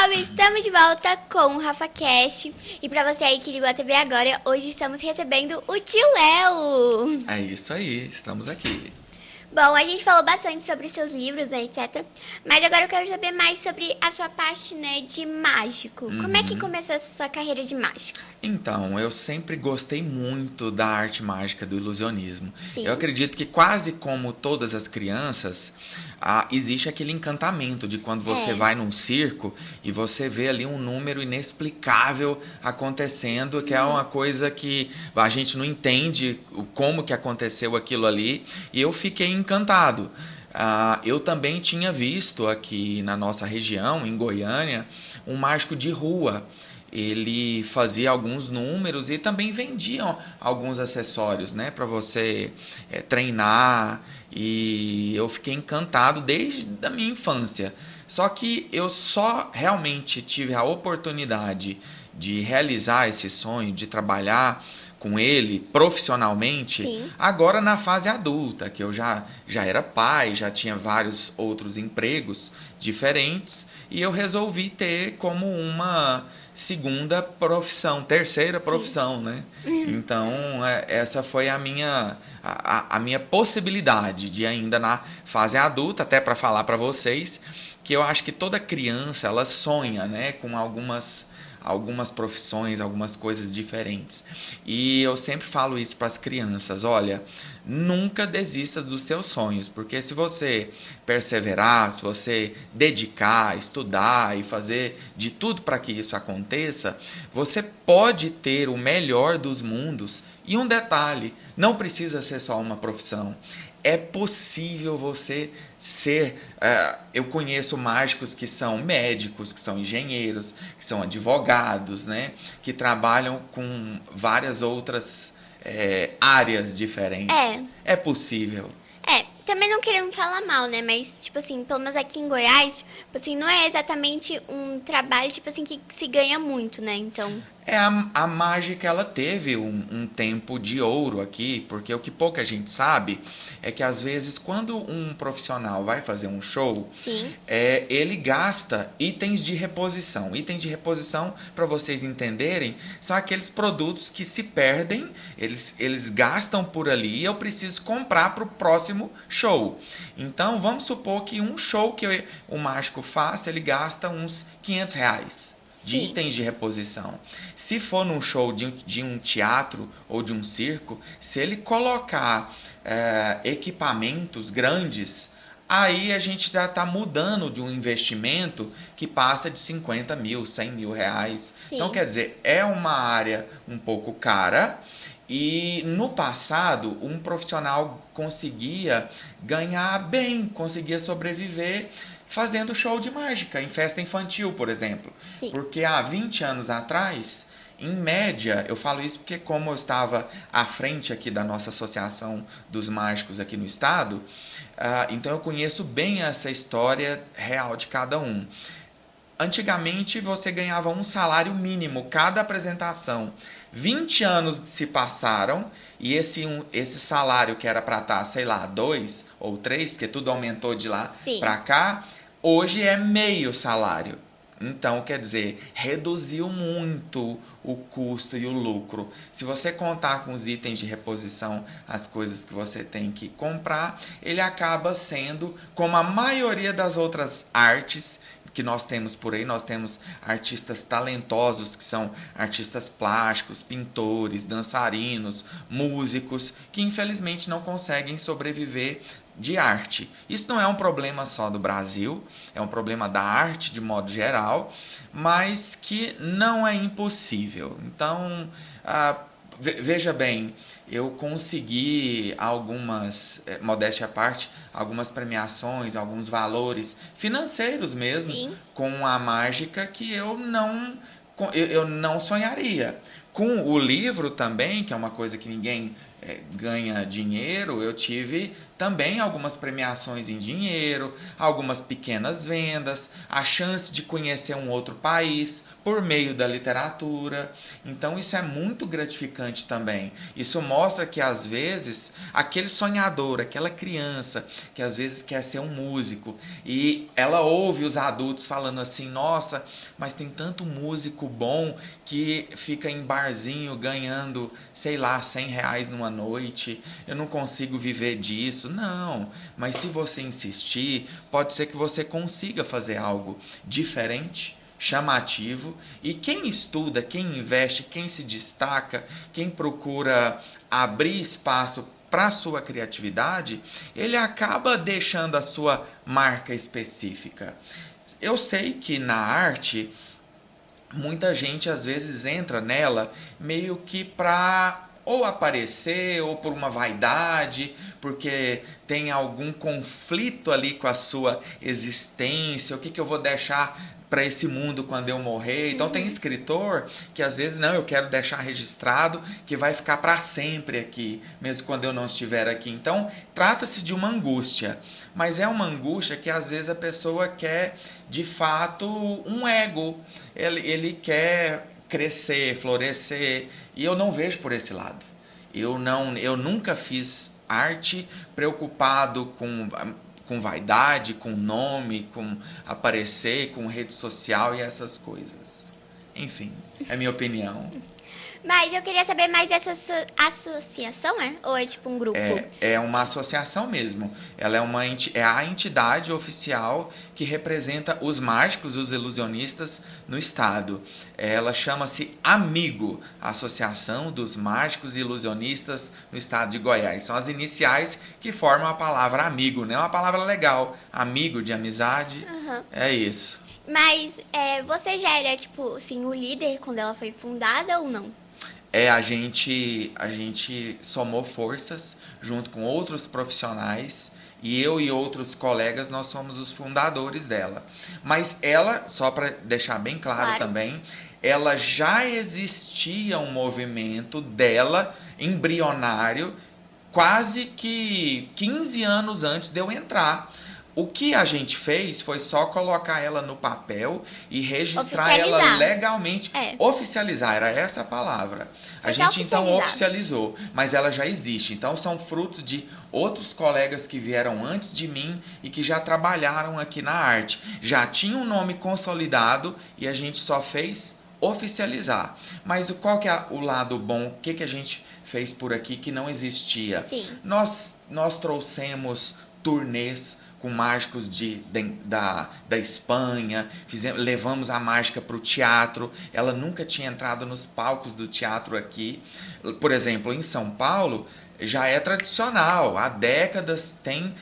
salve! Estamos de volta com o Rafa Cast. E pra você aí que ligou a TV agora, hoje estamos recebendo o tio Léo. É isso aí, estamos aqui. Bom, a gente falou bastante sobre seus livros, né, etc. Mas agora eu quero saber mais sobre a sua parte, né, de mágico. Como é que começou essa sua carreira de mágico? Então, eu sempre gostei muito da arte mágica, do ilusionismo. Sim. Eu acredito que quase como todas as crianças, existe aquele encantamento de quando você vai num circo e você vê ali um número inexplicável acontecendo, que é uma coisa que a gente não entende como que aconteceu aquilo ali, e eu fiquei encantado. Eu também tinha visto aqui na nossa região, em Goiânia, um mágico de rua. Ele fazia alguns números e também vendia alguns acessórios, né, para você treinar, e eu fiquei encantado desde a minha infância. Só que eu só realmente tive a oportunidade de realizar esse sonho, de trabalhar com ele profissionalmente, Sim. agora na fase adulta, que eu já era pai, já tinha vários outros empregos diferentes, e eu resolvi ter como uma segunda profissão, terceira profissão, né? Então, essa foi a minha possibilidade de ainda na fase adulta, até para falar para vocês, que eu acho que toda criança, ela sonha, né, com algumas profissões, algumas coisas diferentes. E eu sempre falo isso para as crianças: olha, nunca desista dos seus sonhos, porque se você perseverar, se você dedicar, estudar e fazer de tudo para que isso aconteça, você pode ter o melhor dos mundos. E um detalhe, não precisa ser só uma profissão. É possível você ser... eu conheço mágicos que são médicos, que são engenheiros, que são advogados, né? Que trabalham com várias outras áreas diferentes. É possível. Também não querendo falar mal, né? Mas, tipo assim, pelo menos aqui em Goiás, tipo assim, não é exatamente um trabalho, tipo assim, que se ganha muito, né? Então... A mágica, ela teve um tempo de ouro aqui, porque o que pouca gente sabe é que às vezes quando um profissional vai fazer um show, Sim. Ele gasta itens de reposição. Itens de reposição, para vocês entenderem, são aqueles produtos que se perdem, eles gastam por ali e eu preciso comprar para o próximo show. Então vamos supor que um show que o mágico faça, ele gasta uns R$ 500 de Sim. itens de reposição. Se for num show de um teatro ou de um circo, se ele colocar equipamentos grandes, aí a gente já está mudando de um investimento que passa de 50 mil, 100 mil reais. Sim. Então, quer dizer, é uma área um pouco cara. E no passado, um profissional conseguia ganhar bem, conseguia sobreviver fazendo show de mágica, em festa infantil, por exemplo. Sim. Porque há 20 anos atrás, em média, eu falo isso porque como eu estava à frente aqui da nossa associação dos mágicos aqui no estado, então eu conheço bem essa história real de cada um. Antigamente você ganhava um salário mínimo cada apresentação. 20 anos se passaram e esse salário que era para estar, sei lá, 2 ou 3, porque tudo aumentou de lá para cá, hoje é meio salário. Então, quer dizer, reduziu muito o custo e o lucro. Se você contar com os itens de reposição, as coisas que você tem que comprar, ele acaba sendo, como a maioria das outras artes que nós temos por aí, nós temos artistas talentosos que são artistas plásticos, pintores, dançarinos, músicos, que infelizmente não conseguem sobreviver de arte. Isso não é um problema só do Brasil, é um problema da arte de modo geral, mas que não é impossível. Então, veja bem, eu consegui algumas, modéstia à parte, algumas premiações, alguns valores financeiros mesmo, Sim. com a mágica que eu não sonharia. Com o livro também, que é uma coisa que ninguém ganha dinheiro, eu tive também algumas premiações em dinheiro, algumas pequenas vendas, a chance de conhecer um outro país por meio da literatura. Então isso é muito gratificante também. Isso mostra que às vezes aquele sonhador, aquela criança que às vezes quer ser um músico e ela ouve os adultos falando assim: nossa, mas tem tanto músico bom que fica em barzinho ganhando, sei lá, R$ 100 numa noite, eu não consigo viver disso. Não, mas se você insistir, pode ser que você consiga fazer algo diferente, chamativo, e quem estuda, quem investe, quem se destaca, quem procura abrir espaço para a sua criatividade, ele acaba deixando a sua marca específica. Eu sei que na arte muita gente às vezes entra nela meio que para ou aparecer ou por uma vaidade, porque tem algum conflito ali com a sua existência, o que eu vou deixar para esse mundo quando eu morrer. Então tem escritor que às vezes não, eu quero deixar registrado que vai ficar para sempre aqui, mesmo quando eu não estiver aqui. Então trata-se de uma angústia, mas é uma angústia que às vezes a pessoa quer de fato um ego, ele quer crescer, florescer, e eu não vejo por esse lado. Eu nunca fiz arte preocupado com vaidade, com nome, com aparecer, com rede social e essas coisas. Enfim, é minha opinião. Mas eu queria saber mais dessa associação, é? Ou é tipo um grupo? É uma associação mesmo. Ela é a entidade oficial que representa os mágicos, os ilusionistas no estado. Ela chama-se Amigo, Associação dos Mágicos e Ilusionistas no estado de Goiás. São as iniciais que formam a palavra amigo, né? É uma palavra legal. Amigo de amizade, é isso. Mas você já era, tipo, assim, o líder quando ela foi fundada ou não? A gente somou forças junto com outros profissionais e eu e outros colegas, nós somos os fundadores dela. Mas ela, só para deixar bem claro também, ela já existia um movimento dela, embrionário, quase que 15 anos antes de eu entrar. O que a gente fez foi só colocar ela no papel e registrar ela legalmente. Oficializar, era essa a palavra. A gente então oficializou, mas ela já existe. Então são frutos de outros colegas que vieram antes de mim e que já trabalharam aqui na arte. Já tinha um nome consolidado e a gente só fez oficializar. Mas qual que é o lado bom? O que a gente fez por aqui que não existia? Sim. Nós trouxemos turnês com mágicos da Espanha, levamos a mágica para o teatro. Ela nunca tinha entrado nos palcos do teatro aqui. Por exemplo, em São Paulo, já é tradicional. Há décadas tem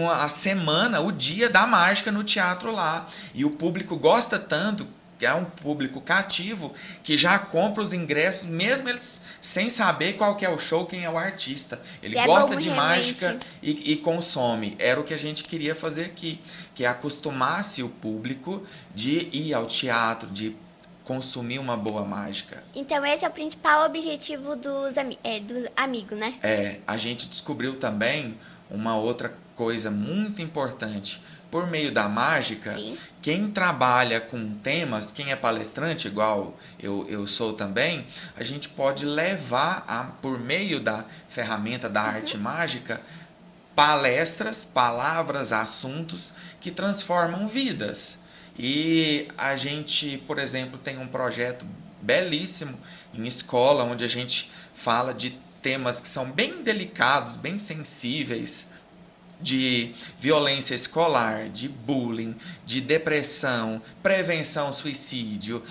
a semana, o dia da mágica no teatro lá. E o público gosta tanto, que é um público cativo, que já compra os ingressos, mesmo eles sem saber qual que é o show, quem é o artista. Ele gosta de mágica e consome. Era o que a gente queria fazer aqui, que acostumasse o público de ir ao teatro, de consumir uma boa mágica. Então esse é o principal objetivo do amigo, né? A gente descobriu também uma outra coisa muito importante. Por meio da mágica, quem trabalha com temas, quem é palestrante, igual eu sou também, a gente pode levar, por meio da ferramenta da arte mágica, palestras, palavras, assuntos que transformam vidas. E a gente, por exemplo, tem um projeto belíssimo em escola, onde a gente fala de temas que são bem delicados, bem sensíveis, de violência escolar, de bullying, de depressão, prevenção ao suicídio,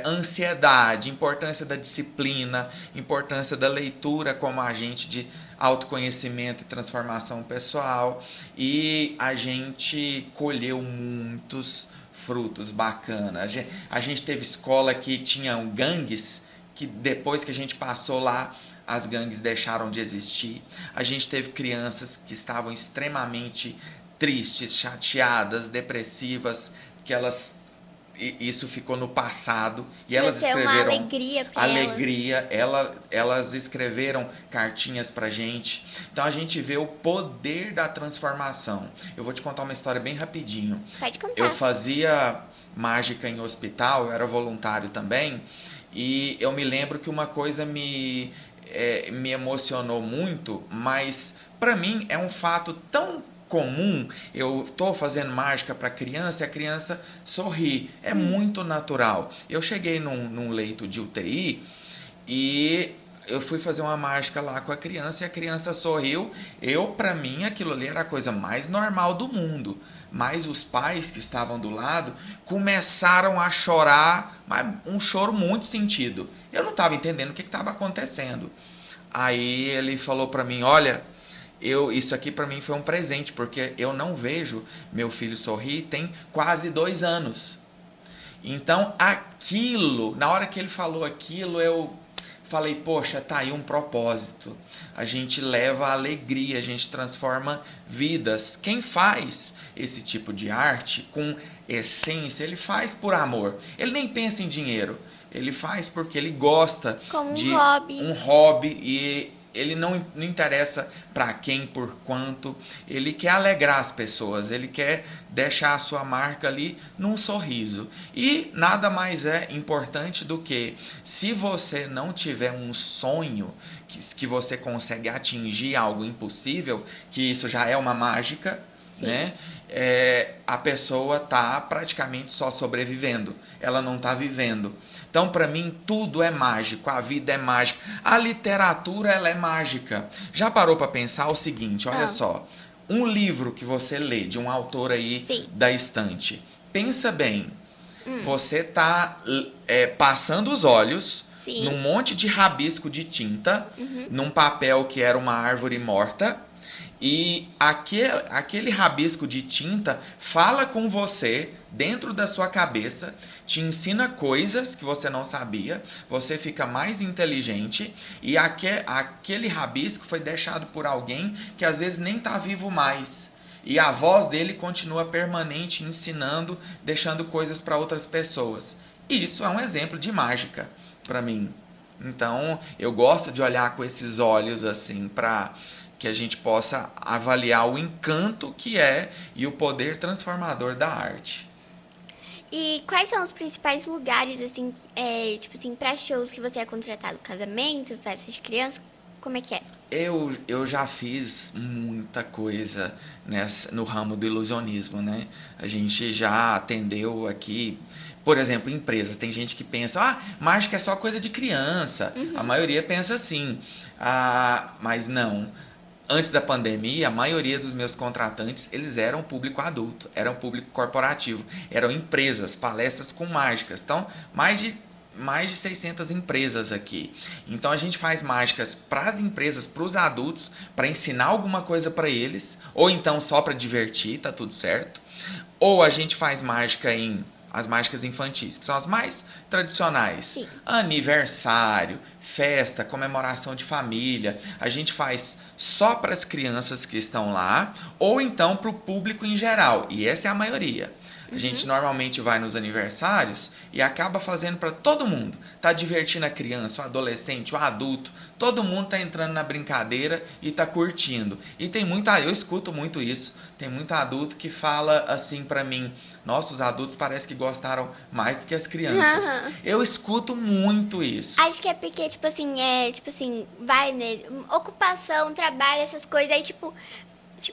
ansiedade, importância da disciplina, importância da leitura como agente de autoconhecimento e transformação pessoal. E a gente colheu muitos frutos bacanas. A gente teve escola que tinha gangues, que depois que a gente passou lá, as gangues deixaram de existir. A gente teve crianças que estavam extremamente tristes, chateadas, depressivas, que elas isso ficou no passado. E Vai elas ser uma escreveram alegria pra elas. alegria. Elas escreveram cartinhas pra gente. Então a gente vê o poder da transformação. Eu vou te contar uma história bem rapidinho. Pode contar. Eu fazia mágica em hospital, eu era voluntário também. E eu me lembro que uma coisa me emocionou muito, mas para mim é um fato tão comum. Eu estou fazendo mágica para criança e a criança sorri. É muito natural. Eu cheguei num leito de UTI e eu fui fazer uma mágica lá com a criança e a criança sorriu. Para mim, aquilo ali era a coisa mais normal do mundo. Mas os pais que estavam do lado começaram a chorar, mas um choro muito sentido. Eu não estava entendendo o que estava acontecendo. Aí ele falou para mim, olha, isso aqui para mim foi um presente, porque eu não vejo meu filho sorrir tem quase 2 anos. Então aquilo, na hora que ele falou aquilo, eu falei, poxa, tá aí um propósito. A gente leva alegria, a gente transforma vidas. Quem faz esse tipo de arte com essência, ele faz por amor. Ele nem pensa em dinheiro. Ele faz porque ele gosta Como de um hobby e ele não interessa para quem, por quanto. Ele quer alegrar as pessoas, ele quer deixar a sua marca ali num sorriso. E nada mais é importante do que, se você não tiver um sonho que você consegue atingir algo impossível, que isso já é uma mágica, né? A pessoa está praticamente só sobrevivendo, ela não está vivendo. Então, para mim, tudo é mágico, a vida é mágica, a literatura ela é mágica. Já parou para pensar o seguinte, olha só, um livro que você lê de um autor aí da estante, pensa bem, você está passando os olhos num monte de rabisco de tinta, num papel que era uma árvore morta, e aquele rabisco de tinta fala com você dentro da sua cabeça, te ensina coisas que você não sabia, você fica mais inteligente e aquele rabisco foi deixado por alguém que às vezes nem está vivo mais. E a voz dele continua permanente, ensinando, deixando coisas para outras pessoas. E isso é um exemplo de mágica para mim. Então eu gosto de olhar com esses olhos assim para que a gente possa avaliar o encanto que é e o poder transformador da arte. E quais são os principais lugares, assim, tipo assim, para shows que você é contratado? Casamento, festa de criança? Como é que é? Eu já fiz muita coisa no ramo do ilusionismo, né? A gente já atendeu aqui, por exemplo, empresas. Tem gente que pensa, mágica é só coisa de criança. A maioria pensa assim. Mas não. Antes da pandemia, a maioria dos meus contratantes, eles eram público adulto, eram público corporativo, eram empresas, palestras com mágicas. Então, mais de 600 empresas aqui. Então, a gente faz mágicas para as empresas, para os adultos, para ensinar alguma coisa para eles, ou então só para divertir, tá tudo certo. Ou a gente faz mágica as mágicas infantis, que são as mais tradicionais. Sim. Aniversário, festa, comemoração de família. A gente faz só para as crianças que estão lá, ou então para o público em geral. E essa é a maioria. A gente normalmente vai nos aniversários e acaba fazendo para todo mundo. Tá divertindo a criança, o adolescente, o adulto. Todo mundo tá entrando na brincadeira e tá curtindo. E tem eu escuto muito isso. Tem muito adulto que fala assim para mim, nossa, os adultos parece que gostaram mais do que as crianças. Eu escuto muito isso. Acho que é porque, tipo assim, vai, né, ocupação, trabalho, essas coisas, aí, tipo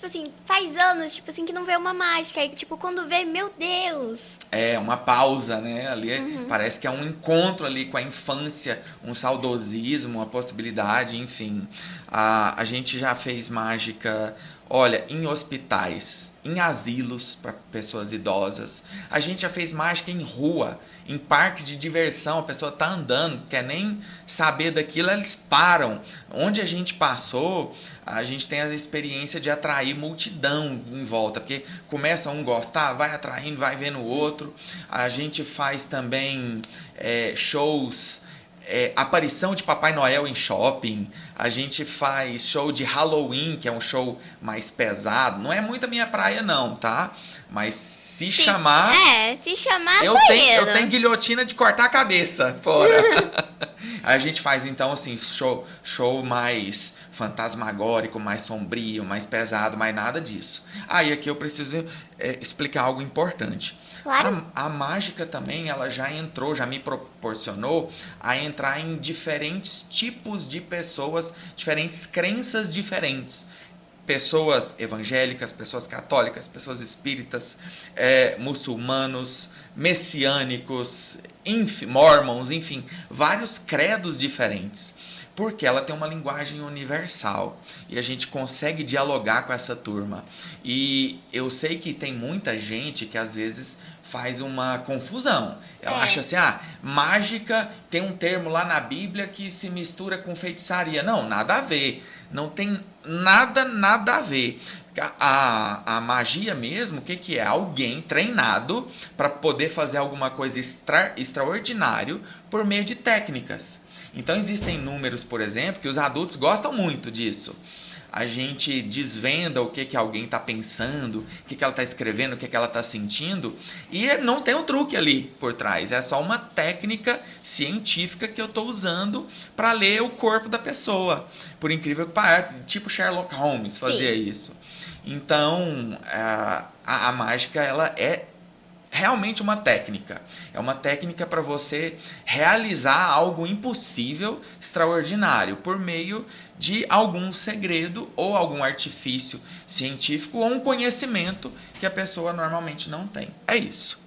assim, faz anos, tipo assim, que não vê uma mágica. Aí, tipo, quando vê, meu Deus. É, uma pausa, né? Ali parece que é um encontro ali com a infância, um saudosismo, uma possibilidade, enfim. A gente já fez mágica, olha, em hospitais, em asilos para pessoas idosas. A gente já fez mágica em rua, em parques de diversão. A pessoa tá andando, quer nem saber daquilo, eles param. Onde a gente passou, a gente tem a experiência de atrair multidão em volta, porque começa um gostar, vai atraindo, vai vendo o outro. A gente faz também shows aparição de Papai Noel em shopping, a gente faz show de Halloween, que é um show mais pesado. Não é muito a minha praia não, tá? Mas se chamar... Se chamar, eu tenho guilhotina de cortar a cabeça fora. A gente faz então assim, show mais fantasmagórico, mais sombrio, mais pesado, mais nada disso. E aqui eu preciso explicar algo importante. Claro. A mágica também, ela já me proporcionou a entrar em diferentes tipos de pessoas, diferentes crenças diferentes. Pessoas evangélicas, pessoas católicas, pessoas espíritas, muçulmanos, messiânicos, mormons, enfim, vários credos diferentes. Porque ela tem uma linguagem universal e a gente consegue dialogar com essa turma. E eu sei que tem muita gente que às vezes faz uma confusão. Ela acha assim, mágica tem um termo lá na Bíblia que se mistura com feitiçaria. Não, nada a ver. Não tem nada a ver. A magia mesmo, o que é? Alguém treinado para poder fazer alguma coisa extraordinário por meio de técnicas. Então existem números, por exemplo, que os adultos gostam muito disso. A gente desvenda o que alguém está pensando, o que ela está escrevendo, o que ela está sentindo, e não tem um truque ali por trás. É só uma técnica científica que eu estou usando para ler o corpo da pessoa. Por incrível que pareça, tipo Sherlock Holmes fazia isso. Então, a mágica, ela é realmente uma técnica. É uma técnica para você realizar algo impossível, extraordinário, por meio de algum segredo ou algum artifício científico ou um conhecimento que a pessoa normalmente não tem. É isso.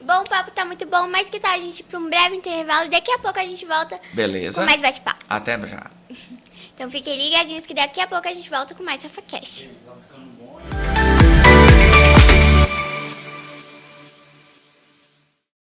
Bom, o papo tá muito bom, mas que tal a gente ir para um breve intervalo e daqui a pouco a gente volta Beleza. com mais bate-papo. Até já. Então fiquem ligadinhos que daqui a pouco a gente volta com mais RafaCast.